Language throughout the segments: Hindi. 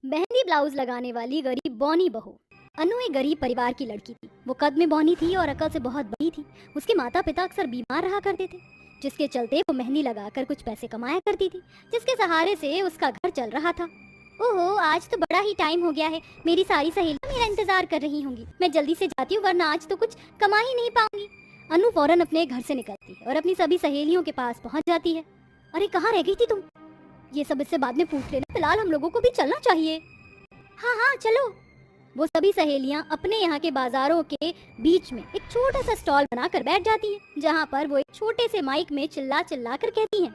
मेहंदी ब्लाउज लगाने वाली गरीब बौनी बहू। अनु एक गरीब परिवार की लड़की थी। वो कद में बौनी थी और अकल से बहुत बड़ी थी। उसके माता पिता अक्सर बीमार रहा करते थे, जिसके चलते वो मेहंदी लगाकर कुछ पैसे कमाया करती थी, जिसके सहारे से उसका घर चल रहा था। ओहो, आज तो बड़ा ही टाइम हो गया है। मेरी सारी सहेलियां मेरा इंतजार कर रही होंगी। मैं जल्दी से जाती हूँ, वरना आज तो कुछ कमा ही नहीं पाऊंगी। अनु फौरन अपने घर से निकलती है और अपनी सभी सहेलियों के पास पहुंच जाती है। अरे, कहाँ रह गई थी तुम? ये सब इससे बाद में पूछ लेना, फिलहाल हम लोगों को भी चलना चाहिए। हाँ हाँ, चलो। वो सभी सहेलियां अपने यहाँ के बाजारों के बीच में एक छोटा सा स्टॉल बनाकर बैठ जाती हैं, जहाँ पर वो एक छोटे से माइक में चिल्ला चिल्ला कर कहती हैं,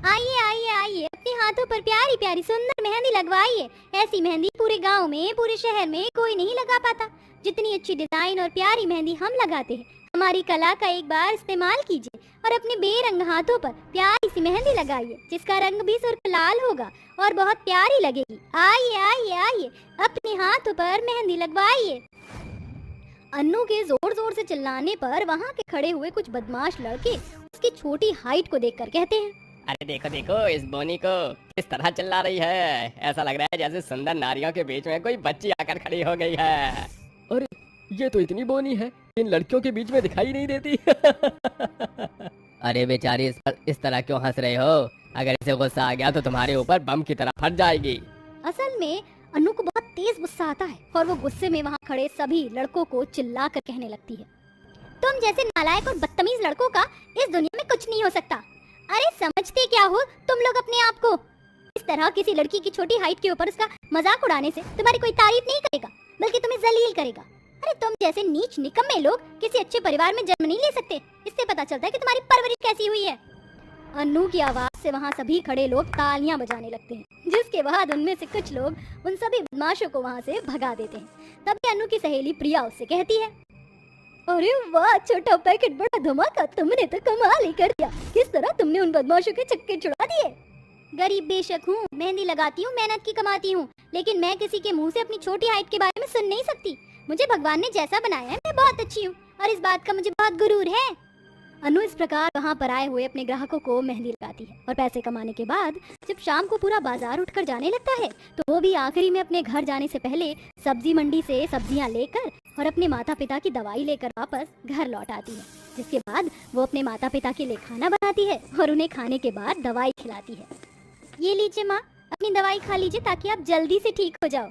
आइए आइए आइए, अपने हाथों पर प्यारी प्यारी सुंदर मेहंदी लगवाइए। ऐसी मेहंदी पूरे गांव में, पूरे शहर में कोई नहीं लगा पाता। जितनी अच्छी डिजाइन और प्यारी मेहंदी हम लगाते हैं, हमारी कला का एक बार इस्तेमाल कीजिए और अपने बेरंग हाथों पर प्यारी सी मेहंदी लगाइए, जिसका रंग भी सुर्ख लाल होगा और बहुत प्यारी लगेगी। आइए आइए आइए, अपने हाथों पर मेहंदी लगवाइए। अन्नू के जोर जोर से चिल्लाने पर वहाँ के खड़े हुए कुछ बदमाश लड़के उसकी छोटी हाइट को देखकर कहते हैं, अरे देखो देखो, इस बोनी को किस तरह चिल्ला रही है। ऐसा लग रहा है जैसे सुंदर नारियों के बीच में कोई बच्ची आकर खड़ी हो गई है। अरे, ये तो इतनी बोनी है, इन लड़कियों के बीच में दिखाई नहीं देती। अरे बेचारी, इस पर इस तरह क्यों हंस रहे हो? अगर इसे गुस्सा आ गया तो तुम्हारे ऊपर बम की तरह फट जाएगी। असल में अन्नू को बहुत तेज गुस्सा आता है और वो गुस्से में वहाँ खड़े सभी लड़कों को चिल्ला कर कहने लगती है, तुम जैसे नालायक और बदतमीज लड़कों का इस दुनिया में कुछ नहीं हो सकता। अरे, समझते क्या हो तुम लोग अपने आप को? इस तरह किसी लड़की की छोटी हाइट के ऊपर उसका मजाक उड़ाने से तुम्हारी कोई तारीफ नहीं करेगा, बल्कि तुम्हें जलील करेगा। अरे, तुम जैसे नीच निकम्मे लोग किसी अच्छे परिवार में जन्म नहीं ले सकते। इससे पता चलता है कि तुम्हारी परवरिश कैसी हुई है। अन्नू की आवाज से वहाँ सभी खड़े लोग तालियां बजाने लगते हैं, जिसके बाद उनमें से कुछ लोग उन सभी बदमाशों को वहाँ से भगा देते हैं। तभी अन्नू की सहेली प्रिया उससे कहती है, अरे वाह, छोटा पैकेट बड़ा धमाका, तुमने तो कमाल ही कर दिया। किस तरह तुमने उन बदमाशों के चक्के छुड़ा दिए। गरीब बेशक हूँ, मेहंदी लगाती हूँ, मेहनत की कमाती हूँ, लेकिन मैं किसी के मुंह से अपनी छोटी हाइट के बारे में सुन नहीं सकती। मुझे भगवान ने जैसा बनाया है, मैं बहुत अच्छी हूँ और इस बात का मुझे बहुत गुरूर है। अनु इस प्रकार वहाँ पर आए हुए अपने ग्राहकों को मेहंदी लगाती है और पैसे कमाने के बाद जब शाम को पूरा बाजार उठकर जाने लगता है, तो वो भी आखिरी में अपने घर जाने से पहले सब्जी मंडी से सब्जियाँ लेकर और अपने माता पिता की दवाई लेकर वापस घर लौट आती है। जिसके बाद वो अपने माता पिता के लिए खाना बनाती है और उन्हें खाने के बाद दवाई खिलाती है। ये लीजिए माँ, अपनी दवाई खा लीजिए ताकि आप जल्दी से ठीक हो जाओ।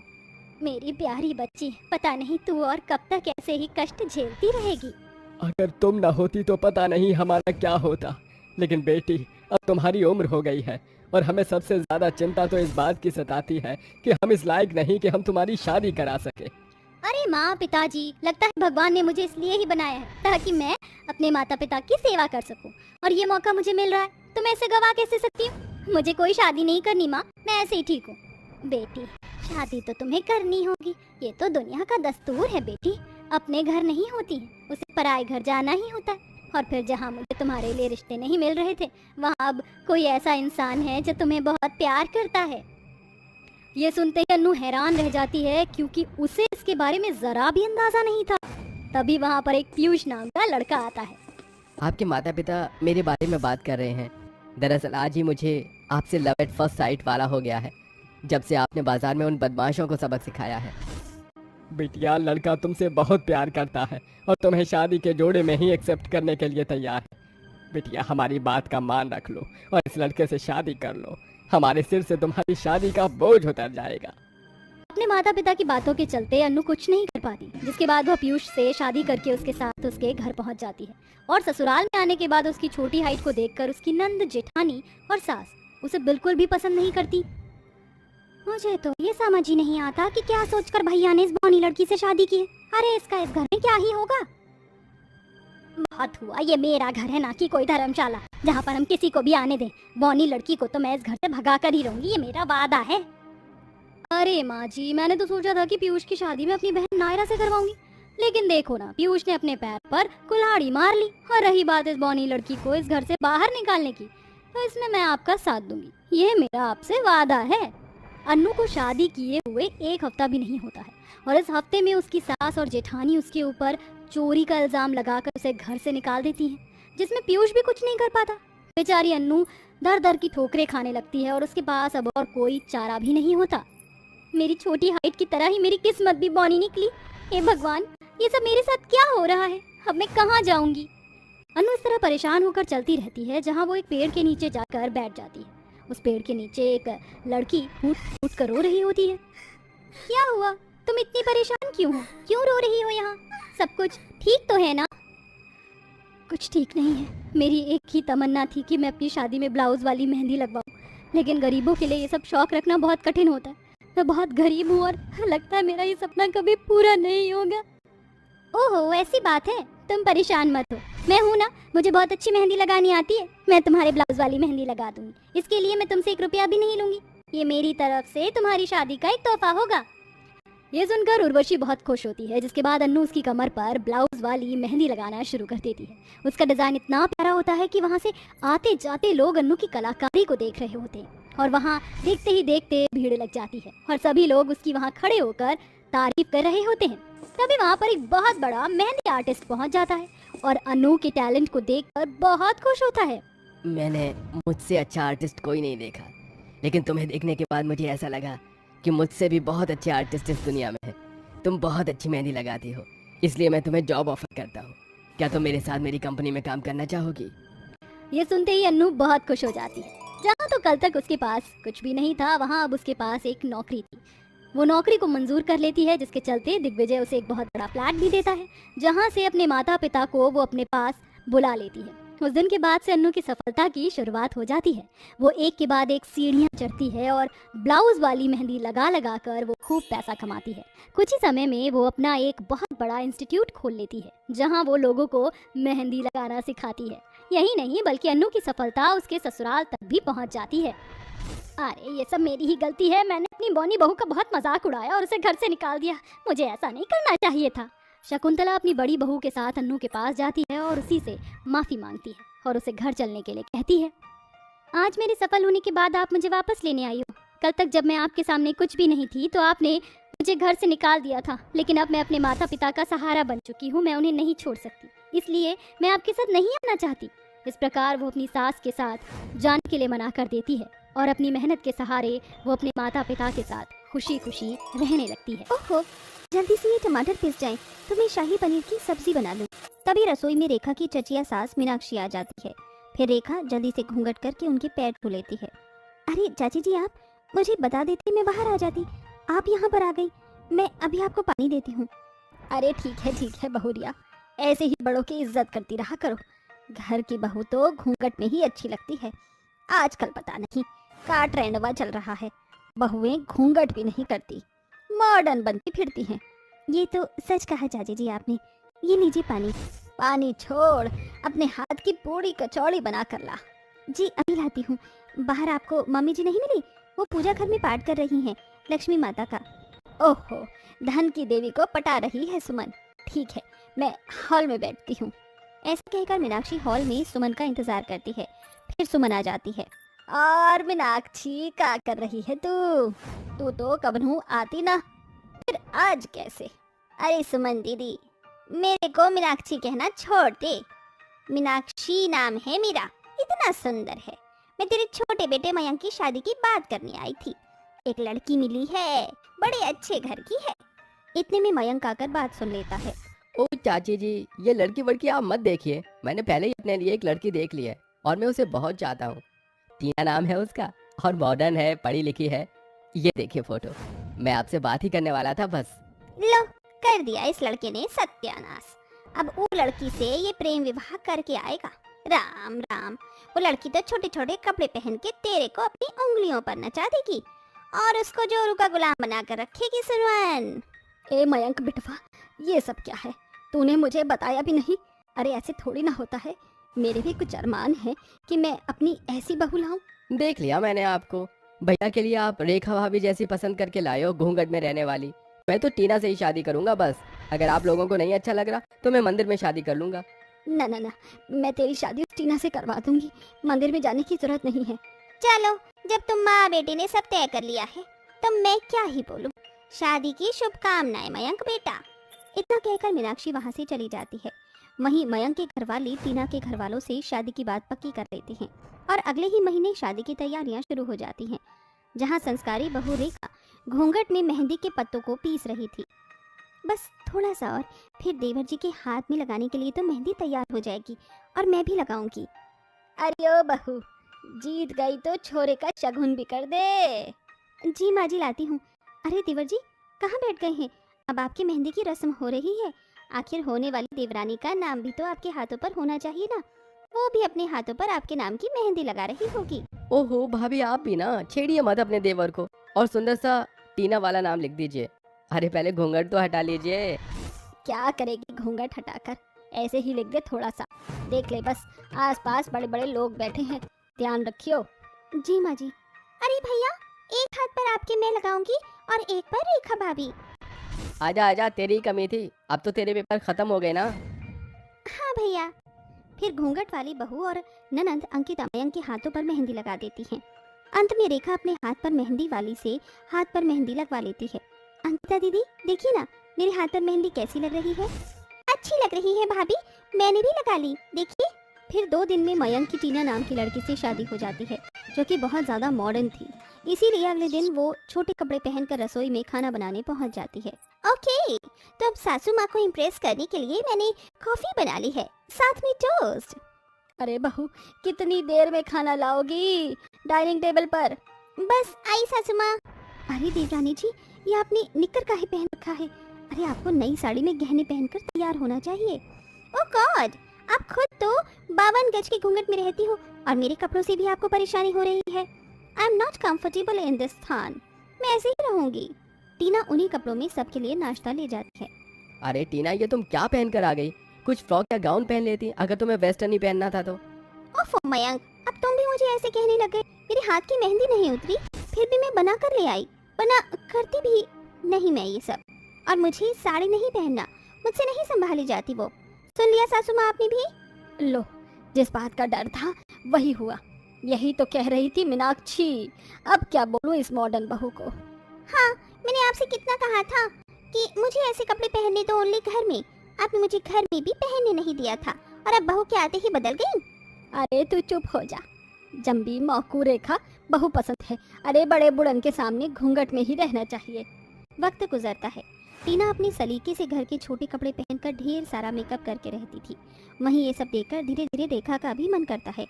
मेरी प्यारी बच्ची, पता नहीं तू और कब तक ऐसे ही कष्ट झेलती रहेगी। अगर तुम न होती तो पता नहीं हमारा क्या होता। लेकिन बेटी, अब तुम्हारी उम्र हो गई है और हमें सबसे ज्यादा चिंता तो इस बात की सताती है कि हम इस लायक नहीं कि हम तुम्हारी शादी करा सके। अरे माँ, पिताजी, लगता है भगवान ने मुझे इसलिए ही बनाया है ताकि मैं अपने माता पिता की सेवा कर सकूं, और ये मौका मुझे मिल रहा है तो मैं इसे गवा कैसे सकती हूँ। मुझे कोई शादी नहीं करनी माँ, मैं ऐसे ही ठीक हूँ। बेटी, शादी तो तुम्हें करनी होगी, ये तो दुनिया का दस्तूर है बेटी। अपने घर नहीं होती है, उसे पराए घर जाना ही होता है। और फिर जहाँ मुझे तुम्हारे लिए रिश्ते नहीं मिल रहे थे, वहाँ अब कोई ऐसा इंसान है जो तुम्हें बहुत प्यार करता है। ये सुनते ही अन्नू हैरान रह जाती है, क्योंकि उसे इसके बारे में जरा भी अंदाजा नहीं था। तभी वहाँ पर एक पीयूष नाम का लड़का आता है। आपके माता पिता मेरे बारे में बात कर रहे हैं। दरअसल आज ही मुझे आपसे लव एट फर्स्ट साइट वाला हो गया है, जब से आपने बाजार में उन बदमाशों को सबक सिखाया है। बिटिया, लड़का तुमसे बहुत प्यार करता है और तुम्हें शादी के जोड़े में ही एक्सेप्ट करने के लिए तैयार है। बिटिया, हमारी बात का मान रख लो और इस लड़के से शादी कर लो। हमारे सिर से तुम्हारी शादी का बोझ उतर जाएगा। अपने माता पिता की बातों के चलते अन्नू कुछ नहीं कर पाती, जिसके बाद वह पीयूष से शादी करके उसके साथ उसके घर पहुंच जाती है। और ससुराल में आने के बाद उसकी छोटी हाइट को देखकर उसकी नंद, जेठानी और सास उसे बिल्कुल भी पसंद नहीं करती। मुझे तो ये समझ ही नहीं आता कि क्या सोचकर भैया ने इस बौनी लड़की से शादी की है। अरे, इसका इस घर में क्या ही होगा। बहुत हुआ, ये मेरा घर है ना कि कोई धर्मशाला जहाँ पर हम किसी को भी आने दें। बौनी लड़की को तो मैं इस घर से भगा कर ही रहूंगी, ये मेरा वादा है। अरे माँ जी, मैंने तो सोचा था कि पीयूष की शादी में अपनी बहन नायरा से करवाऊंगी, लेकिन देखो ना, पीयूष ने अपने पैर पर कुल्हाड़ी मार ली। और रही बात इस बौनी लड़की को इस घर से बाहर निकालने की, तो इसमें मैं आपका साथ दूंगी, ये मेरा आपसे वादा है। अन्नू को शादी किए हुए एक हफ्ता भी नहीं होता है और इस हफ्ते में उसकी सास और जेठानी उसके ऊपर चोरी का इल्जाम लगाकर उसे घर से निकाल देती हैं, जिसमें पीयूष भी कुछ नहीं कर पाता। बेचारी अन्नू दर दर की ठोकरें खाने लगती है और उसके पास अब और कोई चारा भी नहीं होता। मेरी छोटी हाइट की तरह ही मेरी किस्मत भी बौनी निकली। हे भगवान, ये सब मेरे साथ क्या हो रहा है? अब मैं कहाँ जाऊंगी? अनु इस तरह परेशान होकर चलती रहती है, जहाँ वो एक पेड़ के नीचे जाकर बैठ जाती है। उस पेड़ के नीचे एक लड़की फूट फूट कर रो रही होती है। क्या हुआ? तुम इतनी परेशान क्यों हो? क्यों रो रही हो? यहाँ सब कुछ ठीक तो है ना? कुछ ठीक नहीं है। मेरी एक ही तमन्ना थी कि मैं अपनी शादी में ब्लाउज वाली मेहंदी लगवाऊं, लेकिन गरीबों के लिए ये सब शौक रखना बहुत कठिन होता है। मैं बहुत गरीब हूँ और लगता है मेरा ये सपना कभी पूरा नहीं होगा। ओहो, ऐसी बात है? तुम परेशान मत हो, मैं हूँ ना, मुझे बहुत अच्छी मेहंदी लगानी आती है। मैं तुम्हारे ब्लाउज वाली मेहंदी लगा दूंगी। इसके लिए मैं तुमसे 1 रुपया भी नहीं लूंगी। ये मेरी तरफ से तुम्हारी शादी का एक तोहफा होगा। ये सुनकर उर्वशी बहुत खुश होती है, जिसके बाद अन्नू उसकी कमर पर ब्लाउज वाली मेहंदी लगाना शुरू कर देती है। उसका डिजाइन इतना प्यारा होता है कि वहाँ से आते जाते लोग अन्नू की कलाकारी को देख रहे होते हैं और वहाँ देखते ही देखते भीड़ लग जाती है और सभी लोग उसकी वहाँ खड़े होकर तारीफ कर रहे होते हैं। तभी वहाँ पर एक बहुत बड़ा मेहंदी आर्टिस्ट पहुँच जाता है और अन्नू के टैलेंट को देखकर बहुत खुश होता है। मैंने मुझसे अच्छा आर्टिस्ट कोई नहीं देखा, लेकिन तुम्हें देखने के बाद मुझे ऐसा लगा कि मुझसे भी बहुत अच्छे आर्टिस्ट इस दुनिया में हैं। तुम बहुत अच्छी मेहंदी लगाती हो, इसलिए मैं तुम्हें जॉब ऑफर करता हूँ। क्या तुम मेरे साथ मेरी कंपनी में काम करना चाहोगी? ये सुनते ही अन्नू बहुत खुश हो जाती है। जहाँ तो कल तक उसके पास कुछ भी नहीं था, वहाँ अब उसके पास एक नौकरी थी। वो नौकरी को मंजूर कर लेती है, जिसके चलते दिग्विजय उसे एक बहुत बड़ा फ्लैट भी देता है, जहाँ से अपने माता पिता को वो अपने पास बुला लेती है। उस दिन के बाद से अन्नू की सफलता की शुरुआत हो जाती है। वो एक के बाद एक सीढ़ियाँ चढ़ती है और ब्लाउज वाली मेहंदी लगा लगा कर वो खूब पैसा कमाती है। कुछ ही समय में वो अपना एक बहुत बड़ा इंस्टीट्यूट खोल लेती है, जहाँ वो लोगों को मेहंदी लगाना सिखाती है। यही नहीं, बल्कि अन्नू की सफलता उसके ससुराल तक भी पहुँच जाती है। अरे ये सब मेरी ही गलती है। मैंने अपनी बौनी बहू का बहुत मजाक उड़ाया और उसे घर से निकाल दिया। मुझे ऐसा नहीं करना चाहिए था। शकुंतला अपनी बड़ी बहू के साथ अन्नू के पास जाती है और उसी से माफी मांगती है और उसे घर चलने के लिए कहती है। आज मेरे सफल होने के बाद आप मुझे वापस लेने आई हो। कल तक जब मैं आपके सामने कुछ भी नहीं थी तो आपने मुझे घर से निकाल दिया था, लेकिन अब मैं अपने माता पिता का सहारा बन चुकी हूँ। मैं उन्हें नहीं छोड़ सकती, इसलिए मैं आपके साथ नहीं आना चाहती। इस प्रकार वो अपनी सास के साथ जाने के लिए मना कर देती है और अपनी मेहनत के सहारे वो अपने माता पिता के साथ खुशी खुशी रहने लगती है। ओहो, जल्दी से ये टमाटर पिस जाएं तो मैं शाही पनीर की सब्जी बना लूं। तभी रसोई में रेखा की चचिया सास मीनाक्षी आ जाती है। फिर रेखा जल्दी से घूंघट करके उनके पैर छू लेती है। अरे चाची जी, आप मुझे बता देती, मैं बाहर आ जाती। आप यहाँ पर आ गई, मैं अभी आपको पानी देती हूँ। अरे ठीक है बहुरिया, ऐसे ही बड़ों की इज्जत करती रहा करो। घर की बहू तो घूंघट में ही अच्छी लगती है। आजकल पता नहीं का ट्रेंडवा चल रहा है, बहुएं घूंघट भी नहीं करती, मॉडर्न बनती फिरती हैं। ये तो सच कहा चाची जी आपने। ये लीजिए पानी। पानी छोड़, अपने हाथ की पूरी कचौड़ी बना कर ला। जी अभी लाती हूँ। बाहर आपको मम्मी जी नहीं मिली? वो पूजा घर में पाठ कर रही हैं, लक्ष्मी माता का। ओहो, धन की देवी को पटा रही है सुमन। ठीक है, मैं हॉल में बैठती हूँ। ऐसा कहकर मीनाक्षी हॉल में सुमन का इंतजार करती है। फिर सुमन आ जाती है। और मीनाक्षी क्या कर रही है तू तो कबनू आती ना, फिर आज कैसे? अरे सुमन दीदी, मेरे को मीनाक्षी कहना छोड़ दे। मीनाक्षी नाम है मेरा, इतना सुंदर है। मैं तेरे छोटे बेटे मयंक की शादी की बात करने आई थी। एक लड़की मिली है, बड़े अच्छे घर की है। इतने में मयंक आकर बात सुन लेता है। ओ चाची जी, ये लड़की वड़की आप मत देखिए। मैंने पहले ही अपने लिए एक लड़की देख ली है और मैं उसे बहुत चाहता हूँ। टीना नाम है उसका और मॉडर्न है, पढ़ी लिखी है। ये देखिए फोटो। मैं आपसे बात ही करने वाला था बस। लो, कर दिया इस लड़के ने सत्यानाश। अब वो लड़की से ये प्रेम विवाह करके आएगा। राम राम, वो लड़की तो छोटे छोटे कपड़े पहन के तेरे को अपनी उंगलियों पर नचा देगी और उसको जोरू का गुलाम बना कर रखेगी। सुमन, ए मयंक बिटवा, ये सब क्या है? तूने मुझे बताया भी नहीं। अरे ऐसे थोड़ी ना होता है। मेरे भी कुछ अरमान है कि मैं अपनी ऐसी बहू लाऊं। देख लिया मैंने आपको। भैया के लिए आप रेखा भाभी जैसी पसंद करके लाए हो, घूंघट में रहने वाली। मैं तो टीना से ही शादी करूंगा बस। अगर आप लोगों को नहीं अच्छा लग रहा तो मैं मंदिर में शादी कर लूंगा। ना ना ना, मैं तेरी शादी उस टीना से करवा दूंगी। मंदिर में जाने की जरूरत नहीं है। चलो, जब तुम माँ बेटे ने सब तय कर लिया है तो मैं क्या ही बोलूं। शादी की शुभकामनाएं मयंक बेटा। इतना कहकर मीनाक्षी वहाँ से चली जाती है। वहीं मयंक के घरवाले टीना के घर वालों से शादी की बात पक्की कर लेती हैं और अगले ही महीने शादी की तैयारियां शुरू हो जाती हैं, जहां संस्कारी बहू रेखा घूंघट में मेहंदी के पत्तों को पीस रही थी। बस थोड़ा सा और फिर देवर जी के हाथ में लगाने के लिए तो मेहंदी तैयार हो जाएगी और मैं भी लगाऊंगी। अरे ओ बहू, जीत गई तो छोरे का शगुन भी कर दे। जी माँ जी, लाती हूँ। अरे देवर जी कहाँ बैठ गए हैं? अब आपकी मेहंदी की रस्म हो रही है। आखिर होने वाली देवरानी का नाम भी तो आपके हाथों पर होना चाहिए ना। वो भी अपने हाथों पर आपके नाम की मेहंदी लगा रही होगी। ओहो भाभी, आप भी ना छेड़िए मत अपने देवर को, और सुंदर सा टीना वाला नाम लिख दीजिए। अरे पहले घूंघट तो हटा लीजिए। क्या करेगी घूंघट हटाकर, ऐसे ही लिख दे थोड़ा सा। देख ले बस, आसपास बड़े बड़े लोग बैठे हैं, ध्यान रखियो। जी माँ जी। अरे भैया, एक हाथ पर आपके मैं लगाऊंगी और एक पर रेखा भाभी। आजा आजा, तेरी ही कमी थी, अब तो तेरे पेपर खत्म हो गए ना। हाँ भैया। फिर घूंघट वाली बहू और ननंद अंकिता मयंक के हाथों पर मेहंदी लगा देती हैं। अंत में रेखा अपने हाथ पर मेहंदी वाली से हाथ पर मेहंदी लगवा लेती है। अंकिता दीदी देखिए ना, मेरे हाथ पर मेहंदी कैसी लग रही है? अच्छी लग रही है भाभी, मैंने भी लगा ली, देखिए। फिर 2 दिन में मयंक की टीना नाम की लड़की से शादी हो जाती है, जो कि बहुत ज़्यादा मॉडर्न थी। इसीलिए अगले दिन वो छोटे कपड़े पहनकर रसोई में खाना बनाने पहुंच जाती है। ओके, तो अब सासू माँ को इम्प्रेस करने के लिए मैंने कॉफी बना ली है, साथ में टोस्ट। अरे बहू, कितनी देर में खाना लाओगी डाइनिंग टेबल पर? बस आई सासू माँ। अरे देवरानी जी, ये आपने निक्कर काहे पहन रखा है? अरे आपको नई साड़ी में गहने पहनकर तैयार होना चाहिए। ओह गॉड, आप खुद तो 52 गज के घूंघट में रहती हो और मेरे कपड़ों से भी आपको परेशानी हो रही है। I am not comfortable in this स्थान, मैं ऐसे ही रहूंगी। टीना उन्हीं कपड़ों में सबके लिए नाश्ता ले जाती है। अरे टीना, ये तुम क्या पहन कर आ गई? कुछ फ्रॉक या गाउन पहन लेती, अगर तुम्हें वेस्टर्न ही पहनना था तो। ओफ मयंक, अब तुम भी मुझे ऐसे कहने लगे। मेरे हाथ की मेहंदी नहीं उतरी, फिर भी मैं बना कर ले आई। बना करती भी नहीं मैं ये सब, और मुझे साड़ी नहीं पहनना, मुझसे नहीं संभाली जाती वो। सुन लिया सासू माँ आपने भी? लो, जिस बात का डर था वही हुआ। यही तो कह रही थी मीनाक्षी, अब क्या बोलूं इस मॉडर्न बहू को। हाँ, मैंने आपसे कितना कहा था कि मुझे ऐसे कपड़े पहनने दो ओनली घर में। आपने मुझे घर में भी पहनने नहीं दिया था, और अब बहू के आते ही बदल गई। अरे तू चुप हो जा, जम्बी मौकू रेखा बहू पसंद है। अरे बड़े बुढ़न के सामने घूंघट में ही रहना चाहिए। वक्त गुजरता है। टीना अपने सलीके से घर के छोटे कपड़े पहनकर ढेर सारा मेकअप करके रहती थी। वहीं ये सब देखकर धीरे धीरे रेखा का भी मन करता है।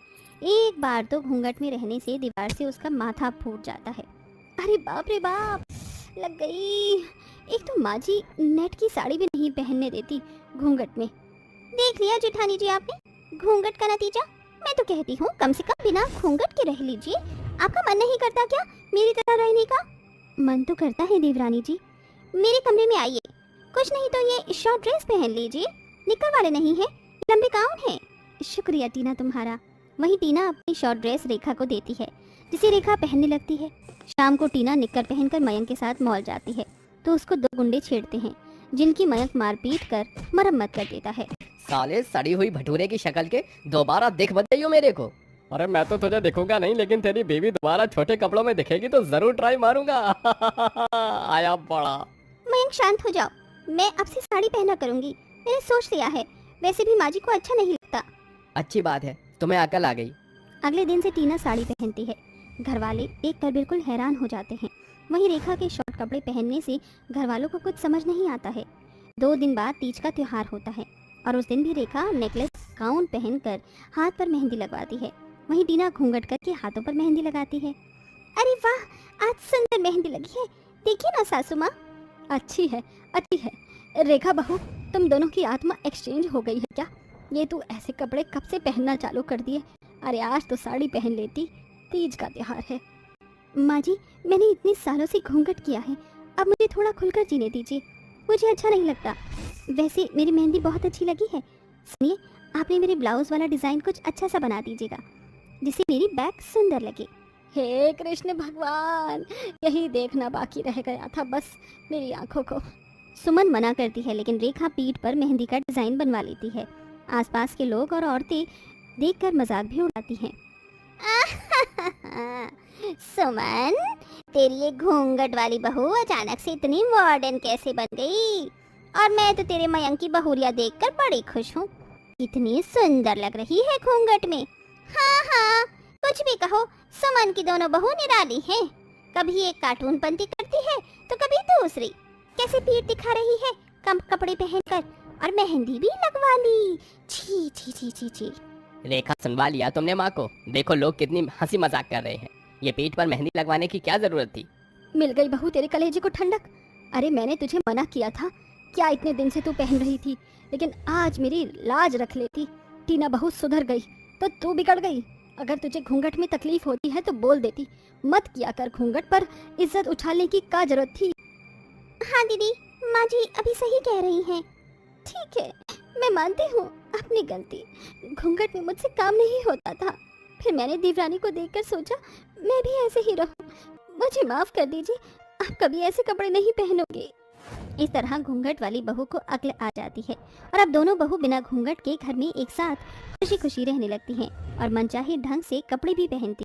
एक बार तो घूंघट में रहने से दीवार से उसका माथा फूट जाता है। अरे बाप रे बाप, लग गई। एक तो माँ जी नेट की साड़ी भी नहीं पहनने देती घूंघट में। देख लिया जेठानी जी आपने घूंघट का नतीजा। मैं तो कहती हूँ कम से कम बिना घूंघट के रह लीजिए। आपका मन नहीं करता क्या मेरी तरह रहने का? मन तो करता है देवरानी जी, मेरे कमरे में आइए। कुछ नहीं तो ये शॉर्ट ड्रेस पहन लीजिए, निक्कर वाले नहीं है, लंबे गाउन है। शुक्रिया टीना तुम्हारा। वहीं टीना अपनी शॉर्ट ड्रेस रेखा को देती है, जिसे रेखा पहनने लगती है। शाम को टीना निक्कर पहनकर मयंक के साथ मॉल जाती है, तो उसको 2 गुंडे छेड़ते हैं, जिनकी मयंक मारपीट कर मरम्मत कर देता है। साले सड़ी हुई भटूरे की शक्ल के, दोबारा दिख मत जाइयो मेरे को। अरे मैं तो तुझे दिखूंगा नहीं, लेकिन तेरी बीवी दोबारा छोटे कपड़ों में दिखेगी तो जरूर ट्राई मारूंगा। आया बड़ा। मयंक शांत हो जाओ, मैं अब से साड़ी पहना करूंगी, मैंने सोच लिया है। वैसे भी माँ जी को अच्छा नहीं लगता। अच्छी बात है, तुम्हें अकल आ गई। अगले दिन से टीना साड़ी पहनती है। घर वाले देखकर बिल्कुल हैरान हो जाते हैं। वहीं रेखा के शॉर्ट कपड़े पहनने से घर वालों को कुछ समझ नहीं आता है। 2 दिन बाद तीज का त्योहार होता है, और उस दिन भी रेखा नेकलेस गाउन पहनकर हाथ पर मेहंदी लगवाती है। वहीं टीना घूंघट करके हाथों पर मेहंदी लगाती है। अरे वाह, आज सुंदर मेहंदी लगी है, देखिए ना सासू माँ। अच्छी है, अच्छी है। रेखा बहू, तुम दोनों की आत्मा एक्सचेंज हो गई है क्या? ये तू ऐसे कपड़े कब से पहनना चालू कर दिए? अरे आज तो साड़ी पहन लेती, तीज का त्योहार है। माँ जी, मैंने इतने सालों से घूंघट किया है, अब मुझे थोड़ा खुलकर जीने दीजिए, मुझे अच्छा नहीं लगता। वैसे मेरी मेहंदी बहुत अच्छी लगी है। सुनिए, आपने मेरे ब्लाउज वाला डिज़ाइन कुछ अच्छा सा बना दीजिएगा, जिससे मेरी बैक सुंदर लगे। हे कृष्ण भगवान, यही देखना बाकी रह गया था बस मेरी आंखों को। सुमन मना करती है, लेकिन रेखा पीठ पर मेहंदी का डिज़ाइन बनवा लेती है। आसपास के लोग और औरतें देखकर मजाक भी उड़ाती हैं। सुमन, तेरी ये घूंघट वाली बहू अचानक से इतनी मॉडर्न कैसे बन गई? और मैं तो तेरे मयंक की बहुरिया देखकर बड़ी खुश हूँ, इतनी सुंदर लग रही है घूंघट में। हाँ हाँ, कुछ भी कहो, सुमन की दोनों बहू निराली हैं। कभी एक कार्टून पंती करती है तो कभी दूसरी। कैसे पीठ दिखा रही है कम कपड़े पहनकर, और मेहंदी भी लगवा ली। छी छी छी छी छी। रेखा, सुनवा लिया तुमने माँ को? देखो लोग कितनी हंसी मजाक कर रहे हैं। ये पीठ पर मेहंदी लगवाने की क्या जरूरत थी? मिल गई बहू तेरे कलेजे को ठंडक। अरे मैंने तुझे मना किया था, क्या इतने दिन से तू पहन रही थी, लेकिन आज मेरी लाज रख लेती। टीना बहू सुधर गई तो तू बिगड़ गई। अगर तुझे घूंघट में तकलीफ होती है तो बोल देती, मत किया कर घूंघट पर इज्जत उछालने की क्या जरूरत थी। हाँ दीदी, माँ जी अभी सही कह रही हैं। ठीक है, मैं मानती हूँ अपनी गलती। घूंघट में मुझसे काम नहीं होता था, फिर मैंने देवरानी को देखकर सोचा मैं भी ऐसे ही रहूं। मुझे माफ कर दीजिए, आप कभी ऐसे कपड़े नहीं पहनोगे। इस तरह घूंघट वाली बहू को अक्ल आ जाती है और अब दोनों बहू बिना घूंघट के घर में एक साथ खुशी खुशी रहने लगती हैं और मनचाहे ढंग से कपड़े भी पहनती